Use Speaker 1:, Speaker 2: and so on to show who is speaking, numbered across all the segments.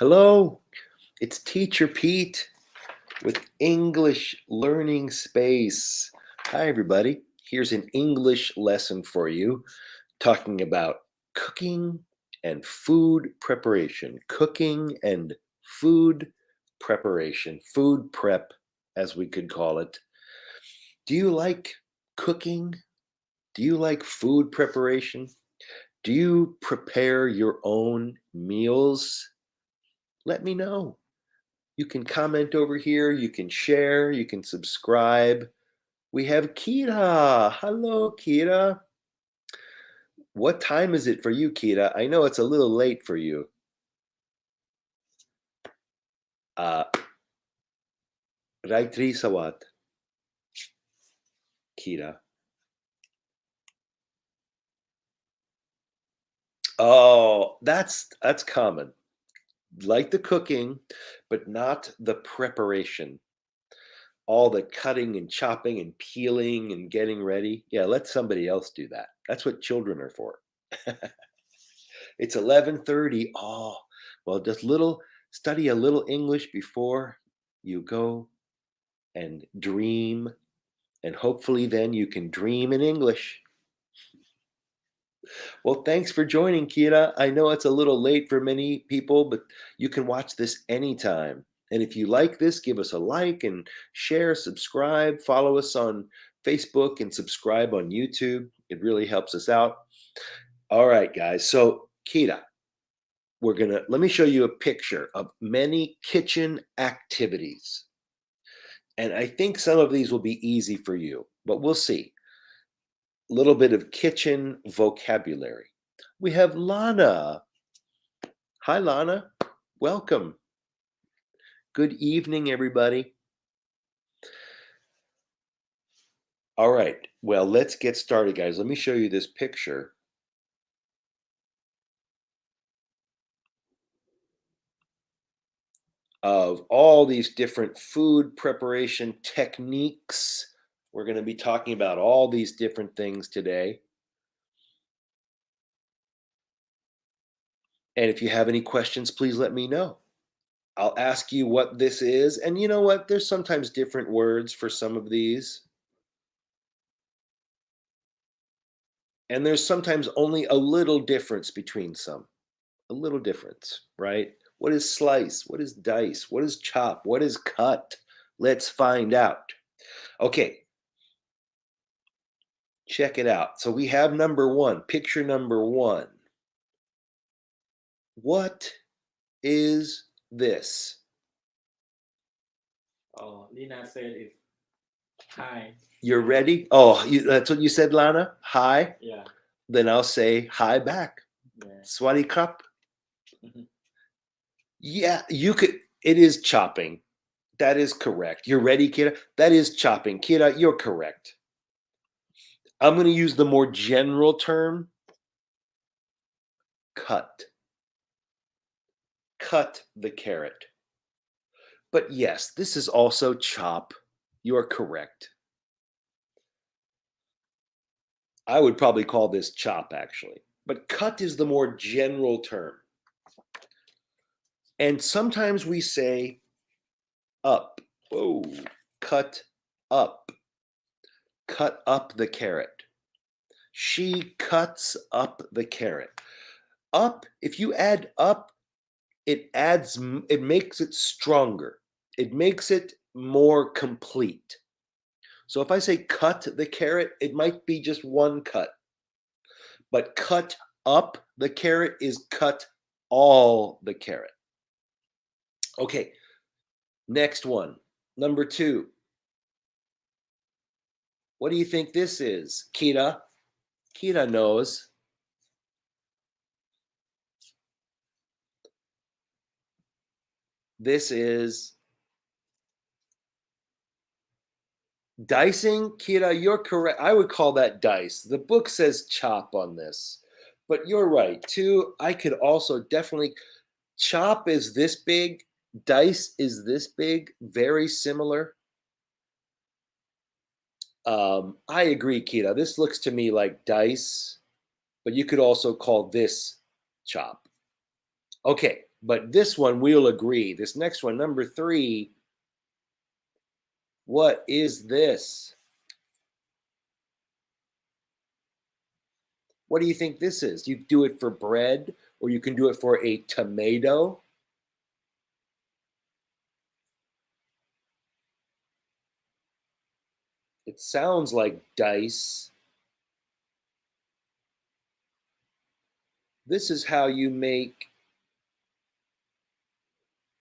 Speaker 1: Hello, it's Teacher Pete with English Learning Space. Hi, everybody. Here's an English lesson for you talking about cooking and food preparation. Cooking and food preparation. Food prep, as we could call it. Do you like cooking? Do you like food preparation? Do you prepare your own meals? Let me know. You can comment over here, you can share, you can subscribe. We have Kira. Hello, Kira. What time is it for you, Kira? I know it's a little late for you. Raitri Sawat, Kira. Oh, that's common. Like the cooking, but not the preparation. All the cutting and chopping and peeling and getting ready. Yeah, let somebody else do that. That's what children are for. It's 11:30. Oh, well, just study a little English before you go and dream, and hopefully then you can dream in English. Well, thanks for joining, Kira. I know it's a little late for many people, but you can watch this anytime. And if you like this, give us a like and share, subscribe, follow us on Facebook and subscribe on YouTube. It really helps us out. All right, guys. So, Kira, let me show you a picture of many kitchen activities. And I think some of these will be easy for you, but we'll see. A little bit of kitchen vocabulary. We have Lana. Hi, Lana. Welcome. Good evening, everybody. All right. Well, let's get started, guys. Let me show you this picture. Of all these different food preparation techniques. We're going to be talking about all these different things today. And if you have any questions, please let me know. I'll ask you what this is. And you know what? There's sometimes different words for some of these. And there's sometimes only a little difference between some. A little difference, right? What is slice? What is dice? What is chop? What is cut? Let's find out. Okay. Check it out. So we have number one, picture number one. What is this?
Speaker 2: Oh, Lina said it's hi.
Speaker 1: You're ready? Oh, that's what you said, Lana? Hi?
Speaker 2: Yeah.
Speaker 1: Then I'll say hi back.
Speaker 2: Yeah.
Speaker 1: Swati cup. Yeah, you could. It is chopping. That is correct. You're ready, Kira? That is chopping. Kira, you're correct. I'm going to use the more general term cut. Cut the carrot. But yes, this is also chop. You're correct. I would probably call this chop, actually. But cut is the more general term. And sometimes we say up. Whoa, cut up. Cut up the carrot. She cuts up the carrot. Up, if you add up, it makes it stronger. It makes it more complete. So if I say cut the carrot, it might be just one cut. But cut up the carrot is cut all the carrot. Okay, next one. Number two. What do you think this is? Kira? Kira knows. This is dicing. Kira, you're correct. I would call that dice. The book says chop on this, but you're right too. I could also definitely chop is this big, dice is this big, very similar. I agree, Kira. This looks to me like dice, but you could also call this chop. Okay, But this one, we'll agree. This next one, number 3, what is this? What do you think this is? You do it for bread, or you can do it for a tomato. It sounds like dice. This is how you make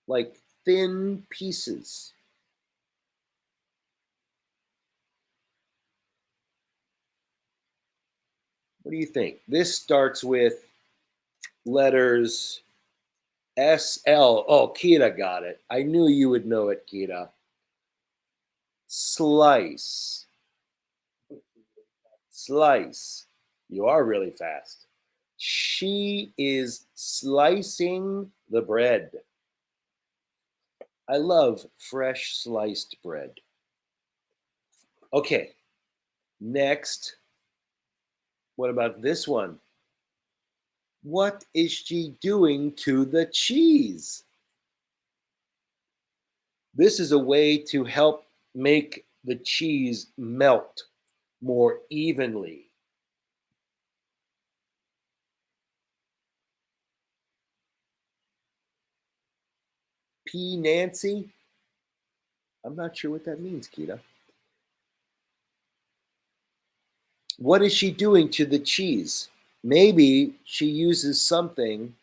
Speaker 1: like thin pieces. What do you think? This starts with letters SL. Oh, Kita got it. I knew you would know it, Kita. Slice. Slice. You are really fast. She is slicing the bread. I love fresh sliced bread. Okay, next. What about this one? What is she doing to the cheese? This is a way to help make the cheese melt more evenly. P. Nancy? I'm not sure what that means, Kita. What is she doing to the cheese? Maybe she uses something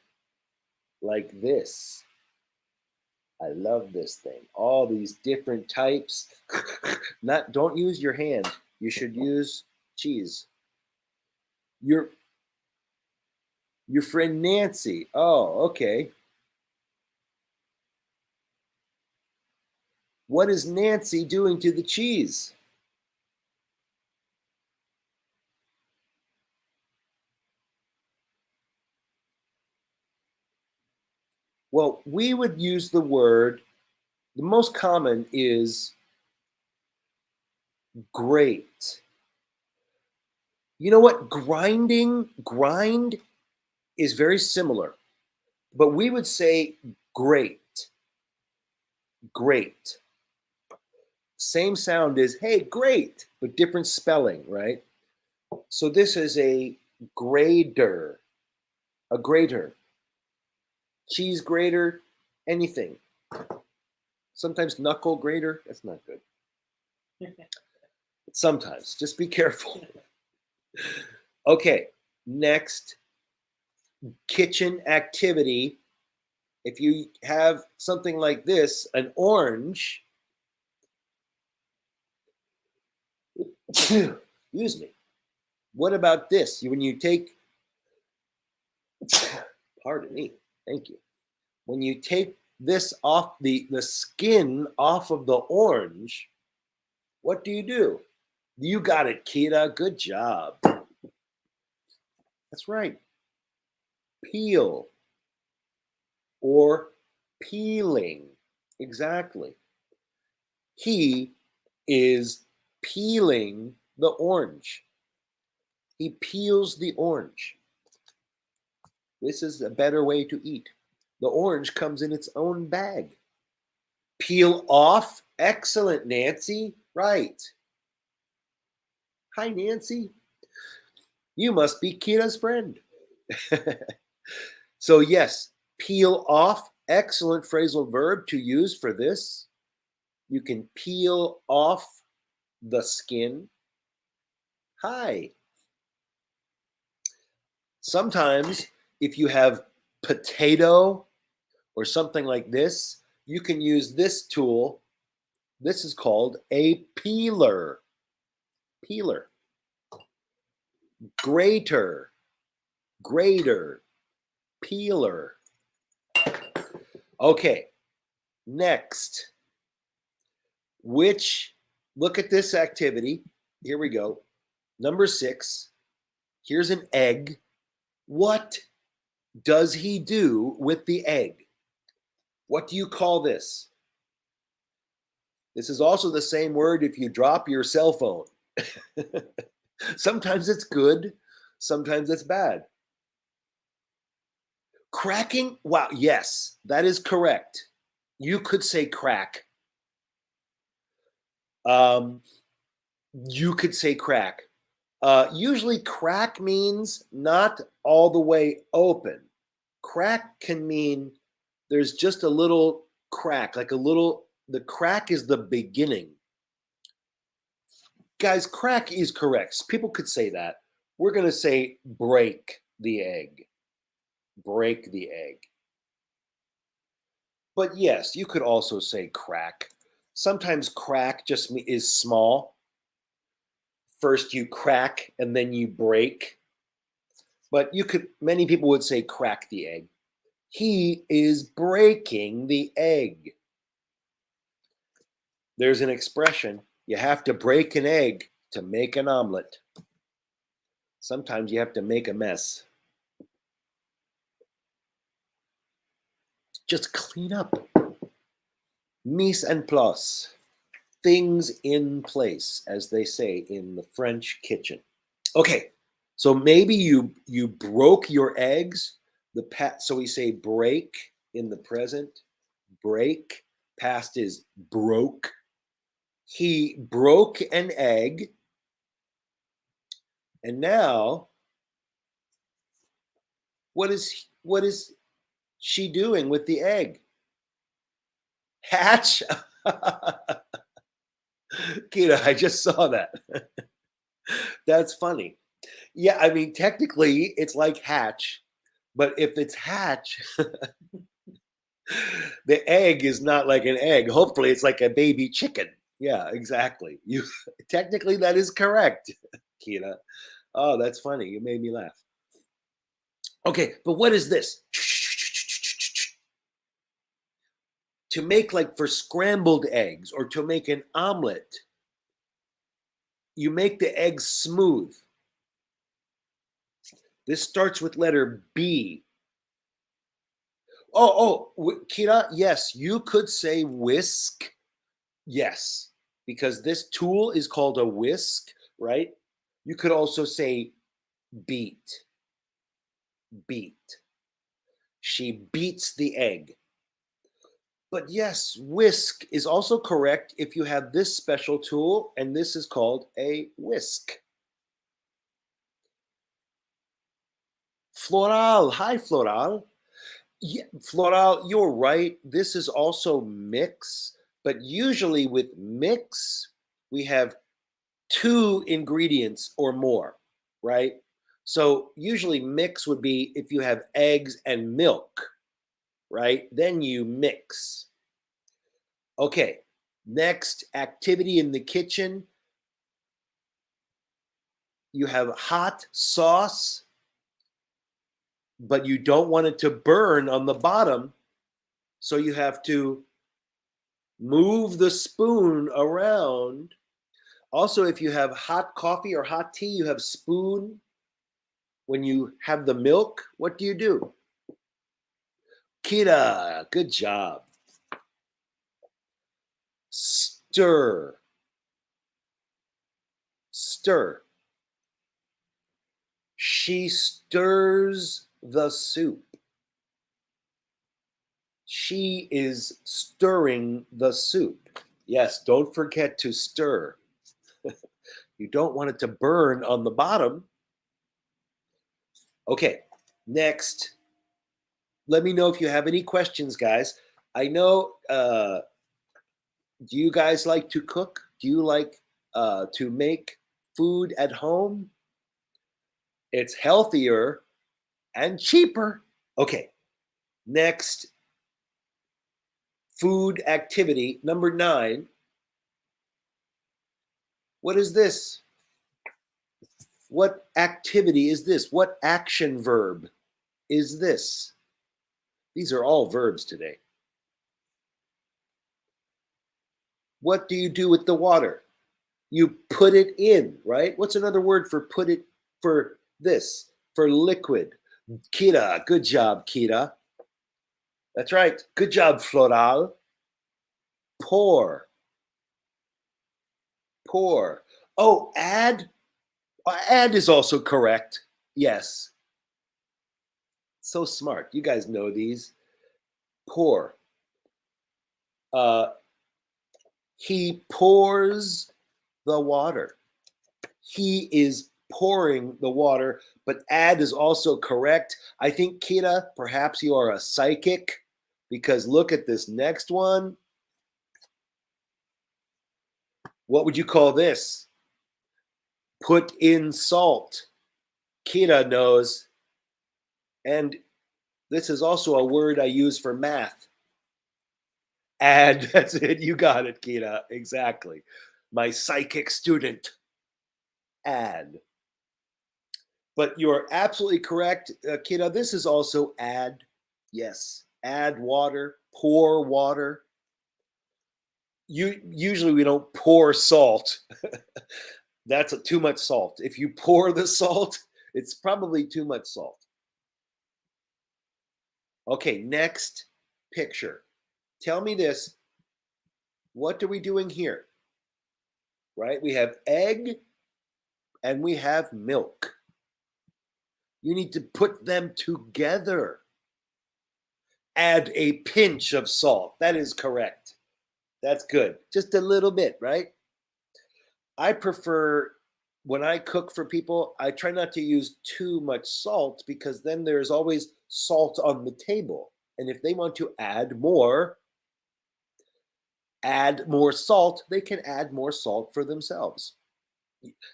Speaker 1: like this. I love this thing. All these different types. Don't use your hand. You should use cheese. Your friend Nancy. Oh, okay. What is Nancy doing to the cheese? Well, we would use the word, the most common is grate. You know what? Grind is very similar, but we would say grate. Great. Same sound as, hey, great, but different spelling, right? So this is a grater, a grater. Cheese grater, anything. Sometimes knuckle grater, that's not good. Sometimes, just be careful. Okay, next, kitchen activity. If you have something like this, an orange, excuse me. What about this? When you take, pardon me, thank you. When you take this off, the skin off of the orange, what do? You got it, Kita. Good job. That's right. Peel or peeling. Exactly. He is peeling the orange. He peels the orange. This is a better way to eat. The orange comes in its own bag. Peel off. Excellent, Nancy. Right. Hi, Nancy. You must be Kita's friend. So yes, peel off. Excellent phrasal verb to use for this. You can peel off the skin. Hi. Sometimes if you have potato or something like this, you can use this tool. This is called a peeler. Peeler. Grater. Grater. Peeler. Okay, next. Look at this activity. Here we go. Number 6. Here's an egg. What does he do with the egg? What do you call this? This is also the same word if you drop your cell phone. Sometimes it's good, sometimes it's bad. Cracking? Wow, yes, that is correct. You could say crack. Um, you could say crack. Usually, crack means not all the way open. Crack can mean there's just a little crack, like a little, the crack is the beginning. Guys, crack is correct. People could say that. We're going to say break the egg. Break the egg. But yes, you could also say crack. Sometimes crack just is small. First you crack and then you break. But many people would say crack the egg. He is breaking the egg. There's an expression, you have to break an egg to make an omelet. Sometimes you have to make a mess. Just clean up. Mise en place. Things in place, as they say in the French kitchen. Okay, so maybe you broke your eggs. So we say break in the present. Break. Past is broke. He broke an egg. And now, what is she doing with the egg? Hatch. Kita, I just saw that. That's funny. Yeah, I mean, technically, it's like hatch, but if it's hatch, the egg is not like an egg. Hopefully, it's like a baby chicken. Yeah, exactly. You technically that is correct, Kita. Oh, that's funny. You made me laugh. Okay, but what is this? To make like for scrambled eggs or to make an omelet, you make the eggs smooth. This starts with letter B. Kira, yes, you could say whisk. Yes, because this tool is called a whisk, right? You could also say beat. Beat. She beats the egg. But yes, whisk is also correct if you have this special tool, and this is called a whisk. Floral. Hi, Floral. Yeah, Floral, you're right. This is also mix, but usually with mix, we have 2 ingredients or more, right? So usually mix would be if you have eggs and milk, right? Then you mix. Okay, next activity in the kitchen. You have hot sauce, but you don't want it to burn on the bottom. So you have to move the spoon around. Also, if you have hot coffee or hot tea, you have spoon. When you have the milk, what do? Kita, good job. Stir. Stir. She stirs the soup. She is stirring the soup. Yes, don't forget to stir. You don't want it to burn on the bottom. Okay, next. Let me know if you have any questions, guys. I know, do you guys like to cook? Do you like to make food at home? It's healthier and cheaper. Okay, next food activity, number 9. What is this? What activity is this? What action verb is this? These are all verbs today. What do you do with the water? You put it in, right? What's another word for put it, for this, for liquid? Kita, good job, Kita. That's right. Good job, Floral. Pour. Pour. Oh, add. Add is also correct. Yes. So smart. You guys know these. Pour. He pours the water. He is pouring the water, but add is also correct. I think, Kira, perhaps you are a psychic because look at this next one. What would you call this? Put in salt. Kira knows. And this is also a word I use for math. Add, that's it. You got it, Kira. Exactly. My psychic student. Add. But you're absolutely correct, Kira. This is also add. Yes. Add water, pour water. Usually we don't pour salt. That's too much salt. If you pour the salt, it's probably too much salt. Okay, next picture. Tell me this. What are we doing here? Right? We have egg and we have milk. You need to put them together. Add a pinch of salt. That is correct. That's good. Just a little bit, right? I prefer when I cook for people, I try not to use too much salt because then there's always salt on the table. And if they want to add more salt, they can add more salt for themselves.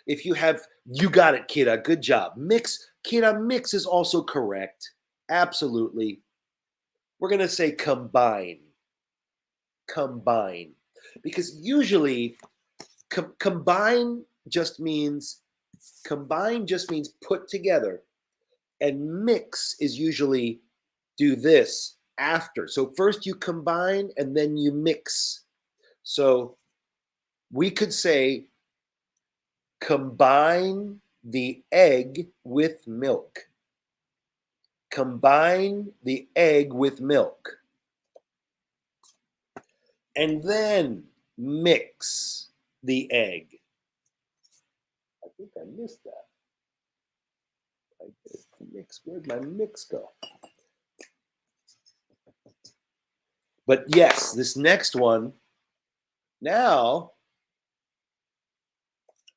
Speaker 1: If you have, you got it, Kira. Good job. Mix, Kira, mix is also correct. Absolutely. We're going to say combine. Combine. Because usually combine just means put together. And mix is usually do this after. So first you combine and then you mix. So we could say combine the egg with milk. Combine the egg with milk. And then mix the egg. I think I missed that. Where'd my mix go? But yes, this next one, now,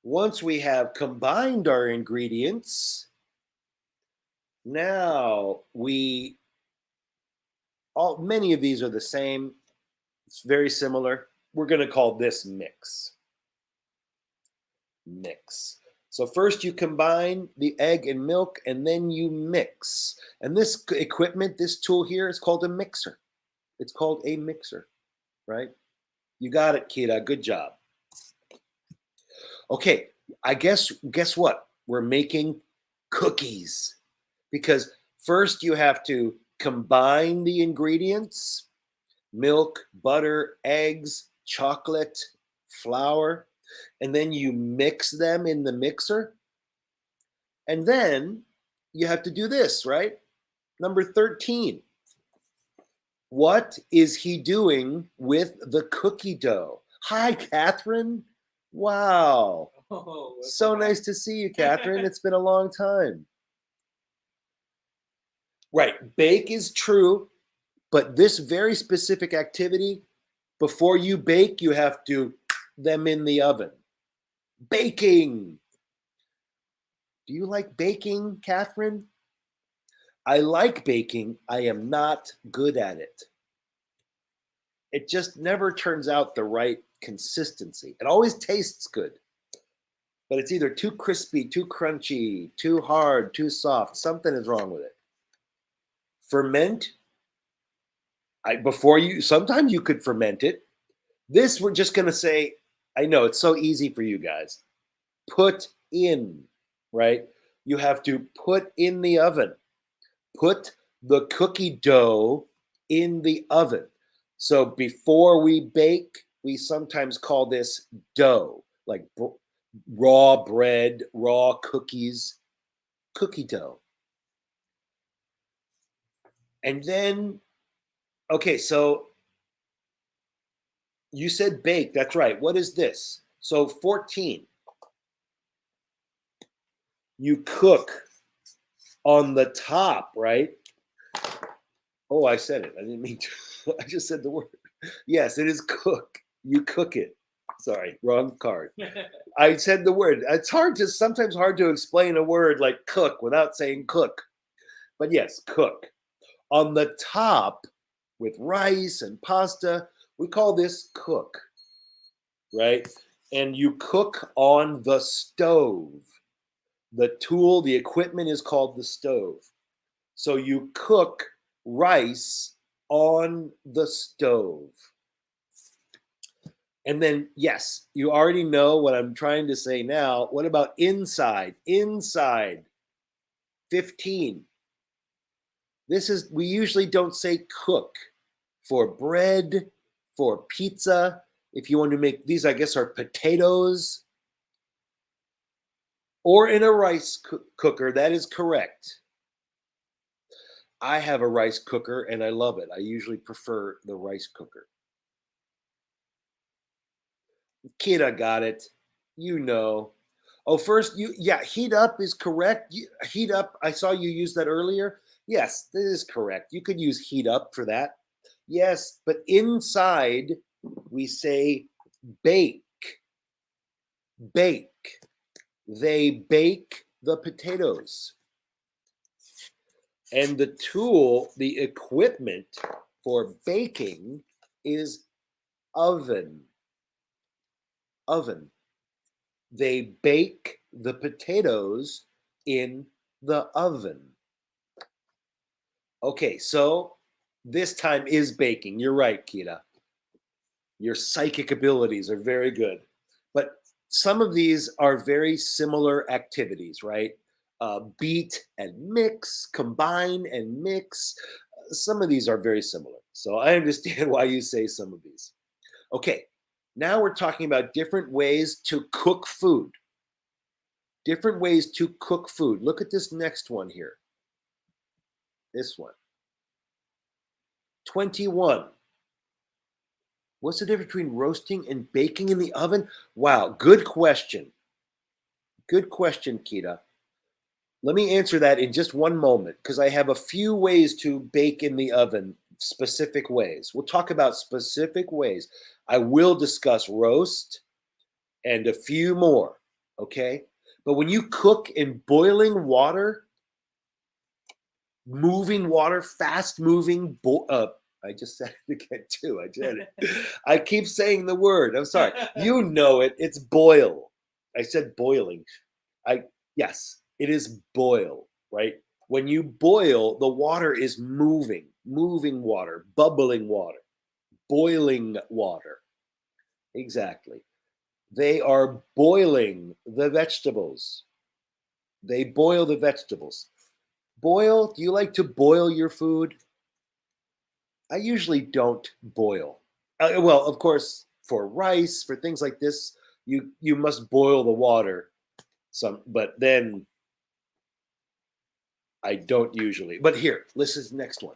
Speaker 1: once we have combined our ingredients, now many of these are the same. It's very similar. We're going to call this mix. Mix. So first you combine the egg and milk and then you mix. And this equipment, this tool here is called a mixer. It's called a mixer, right? You got it, Kira. Good job. Okay, guess what? We're making cookies because first you have to combine the ingredients, milk, butter, eggs, chocolate, flour, and then you mix them in the mixer. And then you have to do this, right? Number 13. What is he doing with the cookie dough? Hi, Catherine. Wow.
Speaker 2: Oh,
Speaker 1: So nice to see you, Catherine. It's been a long time. Right. Bake is true, but this very specific activity, before you bake, you have to them in the oven. Baking. Do you like baking, Catherine? I like baking. I am not good at it. It just never turns out the right consistency. It always tastes good, but it's either too crispy, too crunchy, too hard, too soft. Something is wrong with it. Ferment. Sometimes you could ferment it. This we're just going to say, I know it's so easy for you guys. Put in, right? You have to put in the oven. Put the cookie dough in the oven. So before we bake, we sometimes call this dough, like raw bread, raw cookies, cookie dough. And then, okay, so you said bake. That's right. What is this? So 14. You cook on the top, right? Oh, I said it. I didn't mean to. I just said the word. Yes, it is cook. You cook it. Sorry, wrong card. I said the word. It's sometimes hard to explain a word like cook without saying cook. But yes, cook. On the top with rice and pasta, we call this cook, right? And you cook on the stove. The tool, the equipment is called the stove. So you cook rice on the stove. And then, yes, you already know what I'm trying to say now. What about inside? Inside, 15. We usually don't say cook for bread, for pizza. If you want to make these, I guess, are potatoes or in a rice cooker. That is correct. I have a rice cooker and I love it. I usually prefer the rice cooker. Kira got it. You know. Oh, first, heat up is correct. Heat up, I saw you use that earlier. Yes, that is correct. You could use heat up for that. Yes, but inside, we say bake. Bake. They bake the potatoes. And the tool, the equipment for baking is oven. Oven. They bake the potatoes in the oven. Okay, so this time is baking. You're right, Kita. Your psychic abilities are very good. But some of these are very similar activities, right? Beat and mix, combine and mix. Some of these are very similar. So I understand why you say some of these. Okay, now we're talking about different ways to cook food. Different ways to cook food. Look at this next one here. This one. 21. What's the difference between roasting and baking in the oven? Wow, good question. Good question, Kita. Let me answer that in just one moment because I have a few ways to bake in the oven, specific ways. We'll talk about specific ways. I will discuss roast and a few more, okay? But when you cook in boiling water, moving water, fast moving, I just said it again too. I did it. I keep saying the word. I'm sorry. You know it. It's boil. I said boiling. Yes, it is boil, right? When you boil, the water is moving water, bubbling water, boiling water. Exactly. They are boiling the vegetables. They boil the vegetables. Boil, do you like to boil your food? I usually don't boil. Well, of course, for rice, for things like this, you must boil the water but then I don't usually. But here, listen to the next one.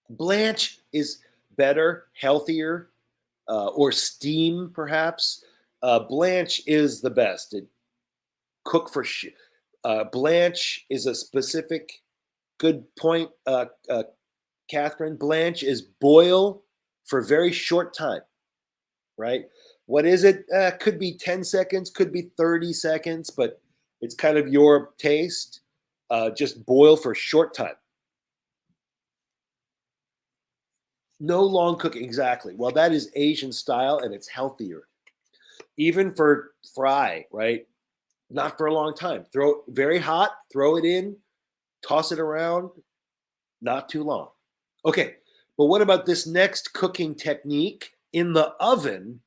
Speaker 1: Blanch is better, healthier, or steam perhaps. Blanch is the best. Cook for blanch is a specific good point, Catherine. Blanch is boil for a very short time, right? What is it? Could be 10 seconds, could be 30 seconds, but it's kind of your taste. Just boil for a short time. No long cooking, exactly. Well, that is Asian style and it's healthier. Even for fry, right? Not for a long time. Throw it very hot, throw it in, toss it around, not too long. Okay, but what about this next cooking technique in the oven?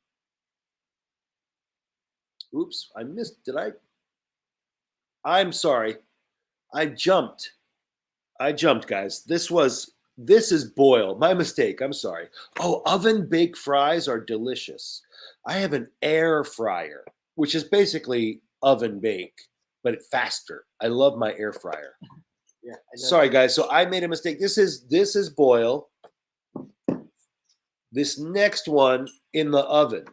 Speaker 1: Oops, I missed, did I? I'm sorry. I jumped, guys. This is boil. My mistake. I'm sorry. Oh, oven baked fries are delicious. I have an air fryer, which is basically oven bake, but faster. I love my air fryer.
Speaker 2: Yeah.
Speaker 1: Sorry, guys. So I made a mistake. This is boil. This next one in the oven.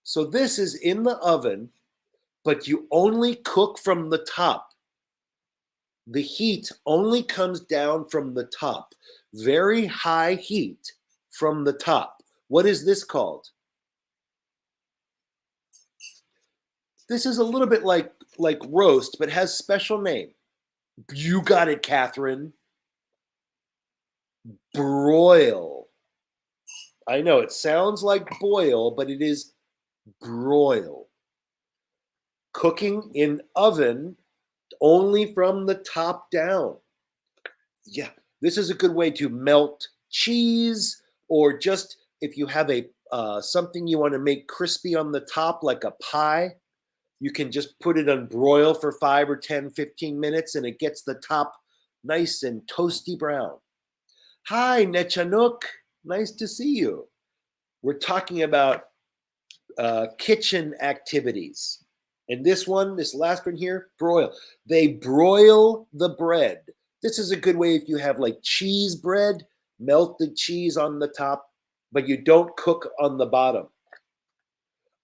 Speaker 1: So this is in the oven, but you only cook from the top. The heat only comes down from the top. Very high heat from the top. What is this called? This is a little bit like roast, but has special name. You got it, Catherine. Broil. I know it sounds like boil, but it is broil. Cooking in oven only from the top down. Yeah, this is a good way to melt cheese, or just if you have a something you want to make crispy on the top, like a pie, you can just put it on broil for 5 or 10, 15 minutes and it gets the top nice and toasty brown. Hi, Nechanuk. Nice to see you. We're talking about kitchen activities. And this last one here, broil. They broil the bread. This is a good way if you have like cheese bread, melt the cheese on the top, but you don't cook on the bottom.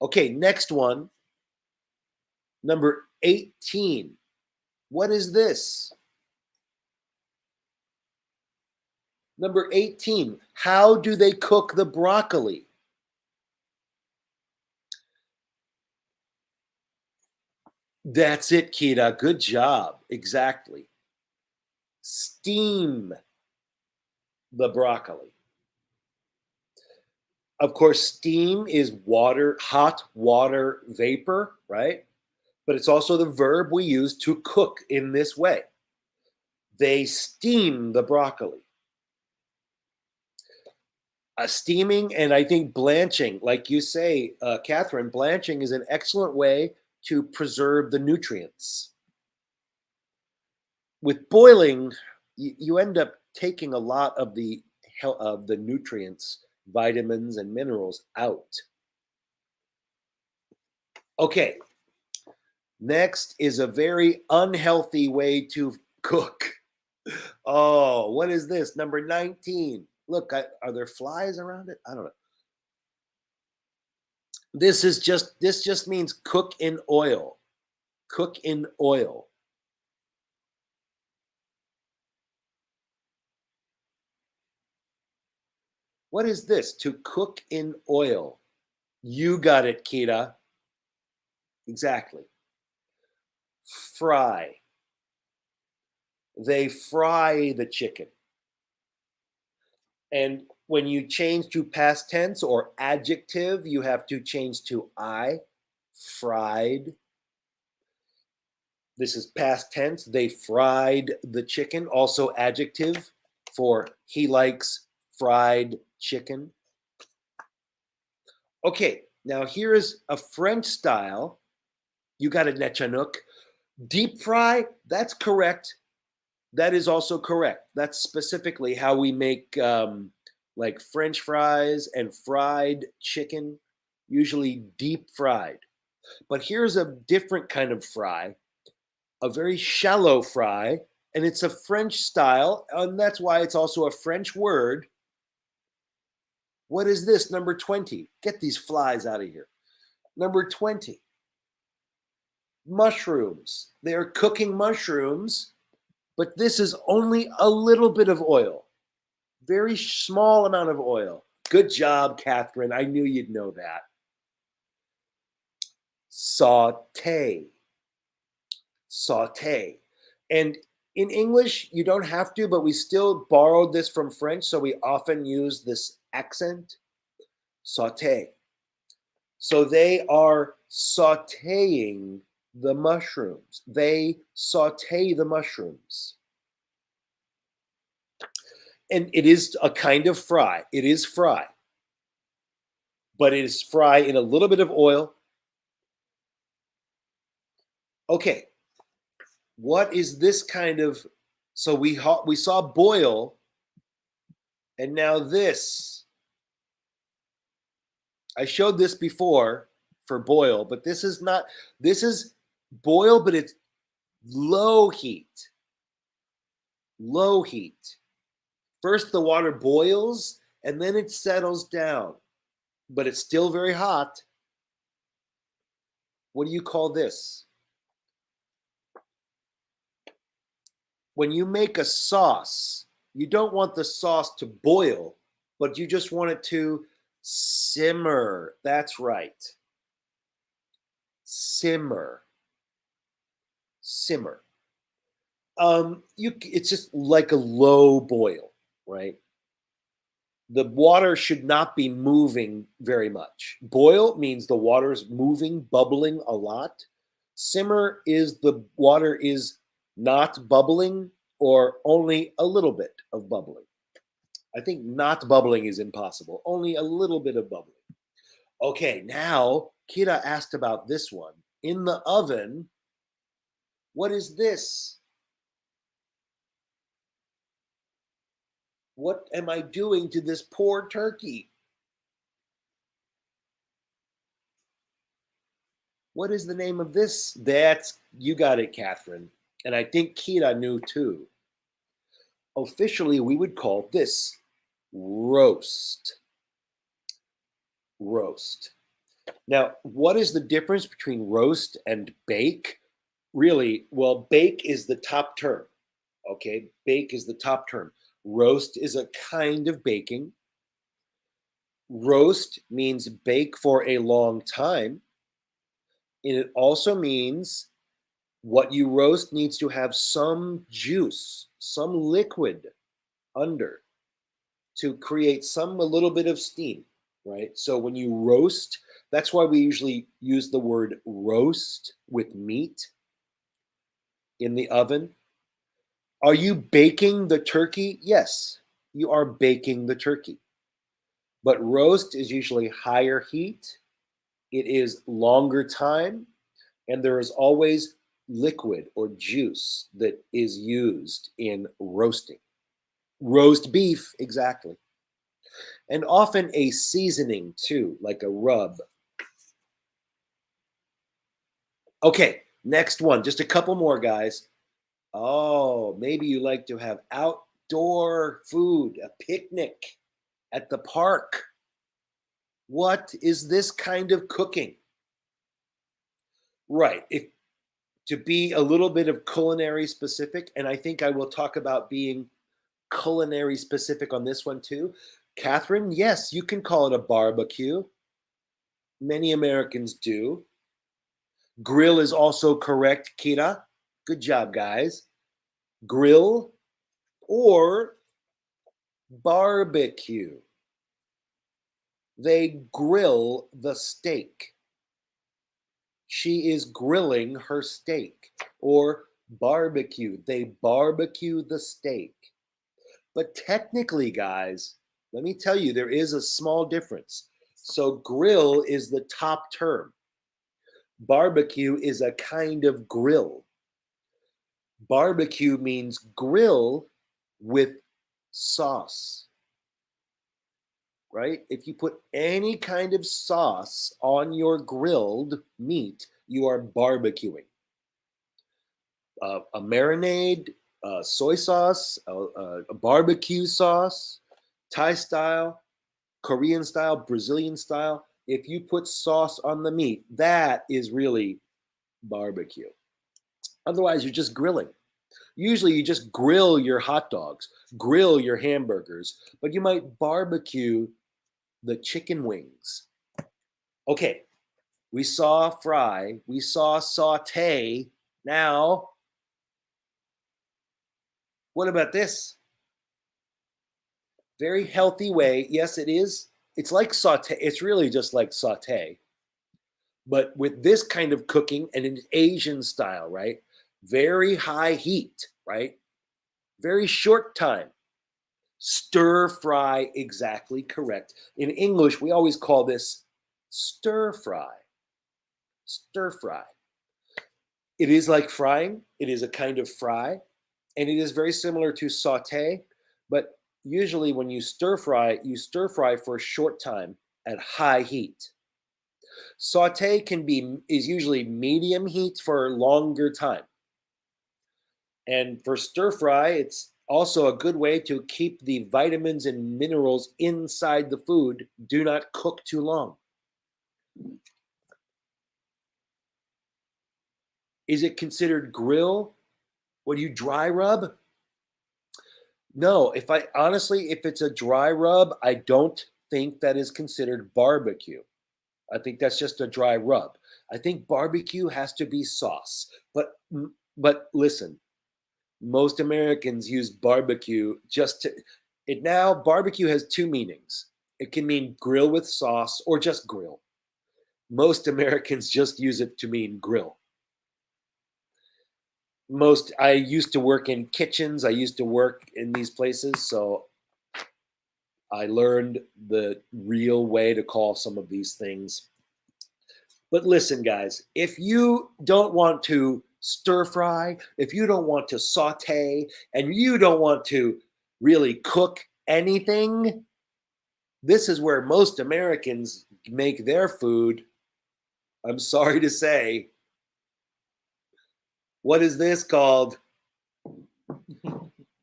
Speaker 1: Okay, next one. Number 18. What is this? Number 18. How do they cook the broccoli? That's it, Kira. Good job. Exactly. Steam the broccoli. Of course, steam is water, hot water vapor, right? But it's also the verb we use to cook in this way. They steam the broccoli. Steaming and I think blanching, like you say, Catherine, blanching is an excellent way to preserve the nutrients. With boiling, you end up taking a lot of the nutrients, vitamins and minerals out. Okay, next is a very unhealthy way to cook. Oh, what is this? Number 19. Look, are there flies around it? I don't know. This just means cook in oil. Cook in oil. What is this? To cook in oil. You got it, Kita. Exactly. Fry. They fry the chicken. And when you change to past tense or adjective, you have to change to I. Fried. This is past tense. They fried the chicken. Also adjective for he likes fried chicken. Okay, now here is a French style. You got it, Nechanuk. Deep fry, that's correct. That is also correct. That's specifically how we make like French fries and fried chicken, usually deep fried. But here's a different kind of fry, a very shallow fry, and it's a French style, and that's why it's also a French word. What is this? Number 20. Get these flies out of here. Number 20. Mushrooms. They are cooking mushrooms, but this is only a little bit of oil. Very small amount of oil. Good job, Catherine. I knew you'd know that. Saute. Saute. And in English, you don't have to, but we still borrowed this from French, so we often use this accent. Saute. So they are sauteing the mushrooms. They saute the mushrooms. And it is a kind of fry. It is fry. But it is fry in a little bit of oil. Okay. What is this kind of? So we saw boil, and now this. I showed this before for boil, but this is not. This is boil, but it's low heat. Low heat. First, the water boils, and then it settles down, but it's still very hot. What do you call this? when you make a sauce, you don't want the sauce to boil, but you just want it to simmer. That's right. Simmer. Simmer. It's just like a low boil, right? The water should not be moving very much. Boil means the water is moving, bubbling a lot. Simmer is the water is not bubbling or only a little bit of bubbling. I think not bubbling is impossible, only a little bit of bubbling. Okay, now Kira asked about this one. In the oven, what is this? What am I doing to this poor turkey? What is the name of this? You got it, Catherine. And I think Kira knew too. Officially, we would call this roast. Roast. Now, what is the difference between roast and bake? Really, well, bake is the top term. Okay, bake is the top term. Roast is a kind of baking. Roast means bake for a long time. And it also means what you roast needs to have some juice, some liquid under to create a little bit of steam, right? So when you roast, that's why we usually use the word roast with meat in the oven. Are you baking the turkey? Yes, you are baking the turkey. But roast is usually higher heat, it is longer time, and there is always liquid or juice that is used in roasting. Roast beef, exactly. And often a seasoning too, like a rub. Okay, next one. Just a couple more, guys. Oh, maybe you like to have outdoor food, a picnic at the park. What is this kind of cooking? Right. To be a little bit of culinary specific, and I think I will talk about being culinary specific on this one too. Catherine, yes, you can call it a barbecue. Many Americans do. Grill is also correct, Kira. Good job, guys. Grill or barbecue. They grill the steak. She is grilling her steak. Or barbecue. They barbecue the steak. But technically, guys, let me tell you, there is a small difference. So, grill is the top term. Barbecue is a kind of grill. Barbecue means grill with sauce, right? If you put any kind of sauce on your grilled meat, you are barbecuing. A marinade, soy sauce, a barbecue sauce, Thai style, Korean style, Brazilian style. If you put sauce on the meat, that is really barbecue. Otherwise, you're just grilling. Usually, you just grill your hot dogs, grill your hamburgers, but you might barbecue the chicken wings. Okay, we saw fry, we saw saute. Now, what about this? Very healthy way. Yes, it is. It's like saute. It's really just like saute. But with this kind of cooking and an Asian style, right? Very high heat, right? Very short time. Stir fry, exactly correct. In English, we always call this stir fry. Stir fry. It is like frying, it is a kind of fry, and it is very similar to saute, but usually when you stir fry for a short time at high heat. Saute is usually medium heat for a longer time. And for stir fry, it's also a good way to keep the vitamins and minerals inside the food. Do not cook too long. Is it considered grill? What do you dry rub? No, if I honestly, if it's a dry rub, I don't think that is considered barbecue. I think that's just a dry rub. I think barbecue has to be sauce. But listen, most Americans use barbecue just to it now barbecue has two meanings. It can mean grill with sauce or just grill. Most Americans just use it to mean grill. Most I used to work in kitchens, I used to work in these places, so I learned the real way to call some of these things. But listen, guys, if you don't want to stir fry, if you don't want to saute, and you don't want to really cook anything, this is where most Americans make their food. I'm sorry to say. What is this called?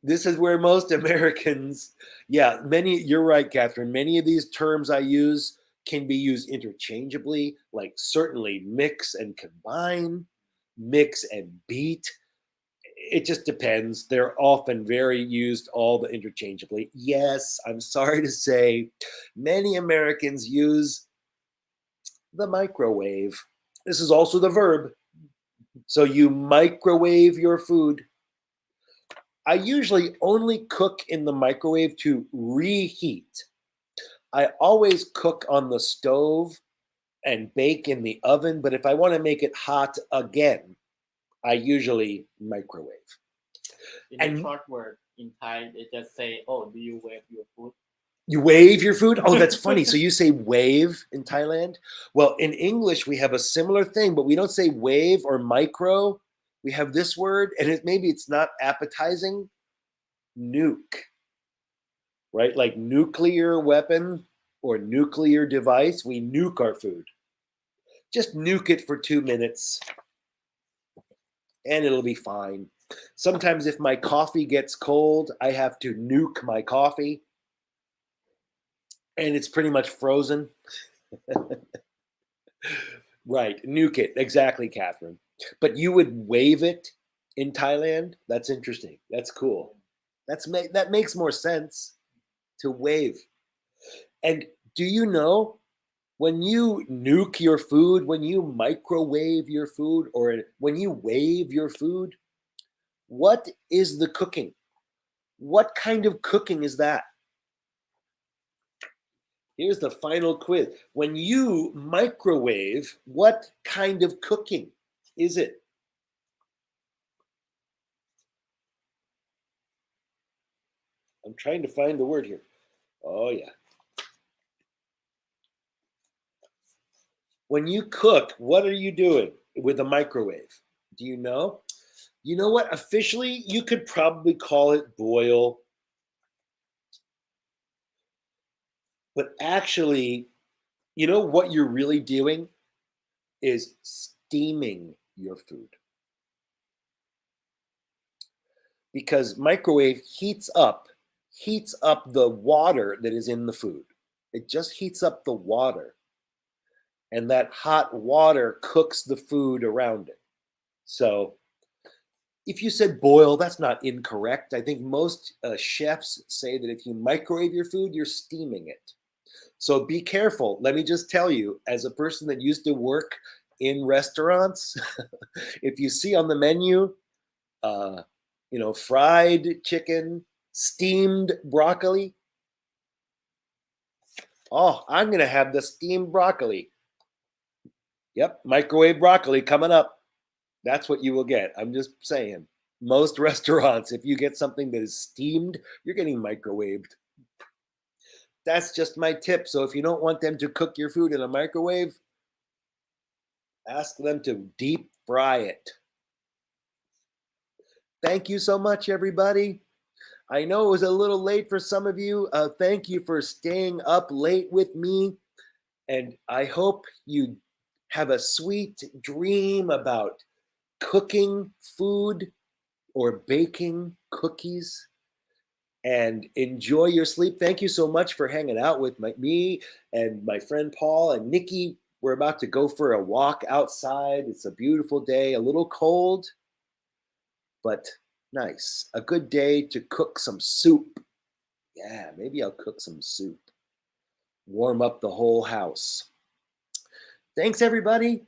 Speaker 1: This is where most Americans, yeah, you're right, Catherine. Many of these terms I use can be used interchangeably, like certainly mix and combine, mix and beat. It just depends. They're often very used all the interchangeably. Yes, I'm sorry to say, many Americans use the microwave. This is also the verb. So you microwave your food. I usually only cook in the microwave to reheat. I always cook on the stove and bake in the oven, but if I want to make it hot again, I usually microwave.
Speaker 2: In a
Speaker 1: And
Speaker 2: short word in Thai, they just say, "Oh, do you wave your food?"
Speaker 1: you wave your food? Oh, that's funny. So you say wave in Thailand? Well, in English, we have a similar thing, but we don't say wave or micro. We have this word, and maybe it's not appetizing, nuke, right? Like nuclear weapon or nuclear device. We nuke our food. Just nuke it for 2 minutes and it'll be fine. Sometimes if my coffee gets cold, I have to nuke my coffee and it's pretty much frozen. Right, nuke it. Exactly, Catherine. But you would wave it in Thailand? That's interesting. That's cool. That makes more sense to wave. And do you know when you nuke your food, when you microwave your food, or when you wave your food, what is the cooking? What kind of cooking is that? Here's the final quiz. When you microwave, what kind of cooking is it? I'm trying to find the word here. Oh, yeah. When you cook, what are you doing with a microwave? Do you know? You know what? Officially, you could probably call it boil. But actually, you know what you're really doing is steaming your food. Because microwave heats up the water that is in the food. It just heats up the water. And that hot water cooks the food around it. So if you said boil, that's not incorrect. I think most chefs say that if you microwave your food, you're steaming it. So be careful. Let me just tell you, as a person that used to work in restaurants, if you see on the menu, uh, fried chicken, steamed broccoli, oh, I'm going to have the steamed broccoli. Yep, microwave broccoli coming up. That's what you will get. I'm just saying. Most restaurants, if you get something that is steamed, you're getting microwaved. That's just my tip. So if you don't want them to cook your food in a microwave, ask them to deep fry it. Thank you so much, everybody. I know it was a little late for some of you. Thank you for staying up late with me. And I hope you have a sweet dream about cooking food or baking cookies and enjoy your sleep. Thank you so much for hanging out with me and my friend Paul and Nikki. We're about to go for a walk outside. It's a beautiful day, a little cold, but Nice. A good day to cook some soup. Yeah, maybe I'll cook some soup. Warm up the whole house. Thanks, everybody.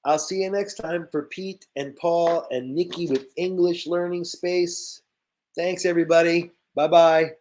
Speaker 1: I'll see you next time for Pete and Paul and Nikki with English Learning Space. Thanks, everybody. Bye-bye.